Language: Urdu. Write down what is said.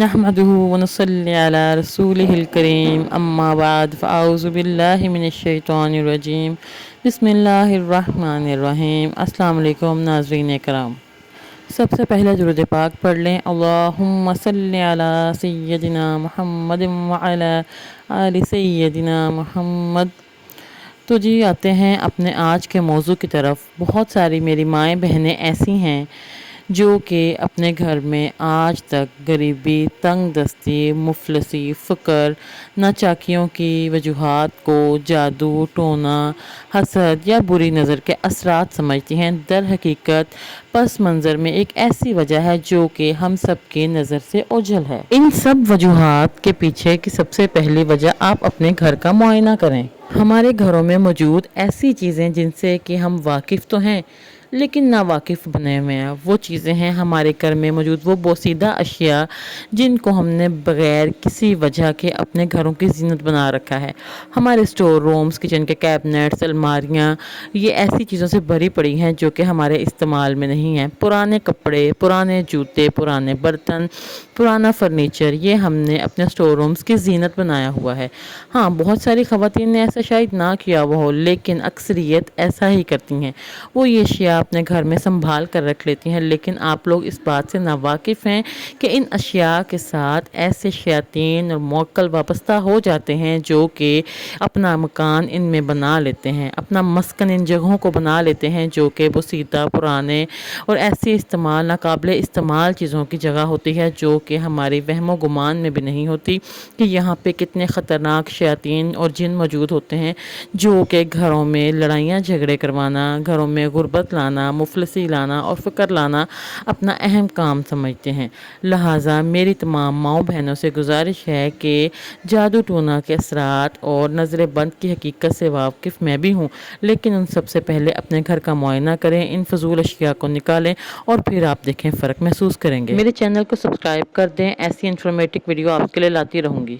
نحمده ونصلي على رسوله الكريم اما بعد فاعوذ باللہ من الشیطان الرجیم بسم اللہ الرحمن الرحیم۔ السلام علیکم ناظرین کرام، سب سے پہلے درود پاک پڑھ لیں۔ اللہم صلی علی سیدنا محمد وعلی آل سیدنا محمد۔ تو جی آتے ہیں اپنے آج کے موضوع کی طرف۔ بہت ساری میری مائیں بہنیں ایسی ہیں جو کہ اپنے گھر میں آج تک غریبی، تنگ دستی، مفلسی، فقر، ناچاکیوں کی وجوہات کو جادو، ٹونا، حسد یا بری نظر کے اثرات سمجھتی ہیں۔ در حقیقت پس منظر میں ایک ایسی وجہ ہے جو کہ ہم سب کی نظر سے اوجھل ہے۔ ان سب وجوہات کے پیچھے کی سب سے پہلی وجہ آپ اپنے گھر کا معائنہ کریں۔ ہمارے گھروں میں موجود ایسی چیزیں جن سے کہ ہم واقف تو ہیں لیکن ناواقف بنے ہوئے ہیں، وہ چیزیں ہیں ہمارے گھر میں موجود وہ بوسیدہ اشیاء جن کو ہم نے بغیر کسی وجہ کے اپنے گھروں کی زینت بنا رکھا ہے۔ ہمارے سٹور رومز، کچن کے کیبنٹس، الماریاں یہ ایسی چیزوں سے بھری پڑی ہیں جو کہ ہمارے استعمال میں نہیں ہیں۔ پرانے کپڑے، پرانے جوتے، پرانے برتن، پرانا فرنیچر، یہ ہم نے اپنے سٹور رومز کی زینت بنایا ہوا ہے۔ ہاں، بہت ساری خواتین نے ایسا شاید نہ کیا ہوا ہو لیکن اکثریت ایسا ہی کرتی ہیں۔ وہ یہ اشیاء اپنے گھر میں سنبھال کر رکھ لیتی ہیں، لیکن آپ لوگ اس بات سے ناواقف ہیں کہ ان اشیاء کے ساتھ ایسے شیاطین اور موکل وابستہ ہو جاتے ہیں جو کہ اپنا مکان ان میں بنا لیتے ہیں، اپنا مسکن ان جگہوں کو بنا لیتے ہیں جو کہ بوسیدہ، پرانے اور ایسی ناقابل استعمال چیزوں کی جگہ ہوتی ہے جو کہ ہماری وہم و گمان میں بھی نہیں ہوتی کہ یہاں پہ کتنے خطرناک شیاطین اور جن موجود ہوتے ہیں جو کہ گھروں میں لڑائیاں جھگڑے کروانا، گھروں میں غربت لانا، مفلسی لانا اور فقر لانا اپنا اہم کام سمجھتے ہیں۔ لہٰذا میری تمام ماؤں بہنوں سے گزارش ہے کہ جادو ٹونا کے اثرات اور نظر بند کی حقیقت سے واقف میں بھی ہوں، لیکن ان سب سے پہلے اپنے گھر کا معائنہ کریں، ان فضول اشیاء کو نکالیں اور پھر آپ دیکھیں فرق محسوس کریں گے۔ میرے چینل کو سبسکرائب کر دیں، ایسی انفارمیٹو ویڈیو آپ کے لیے لاتی رہوں گی۔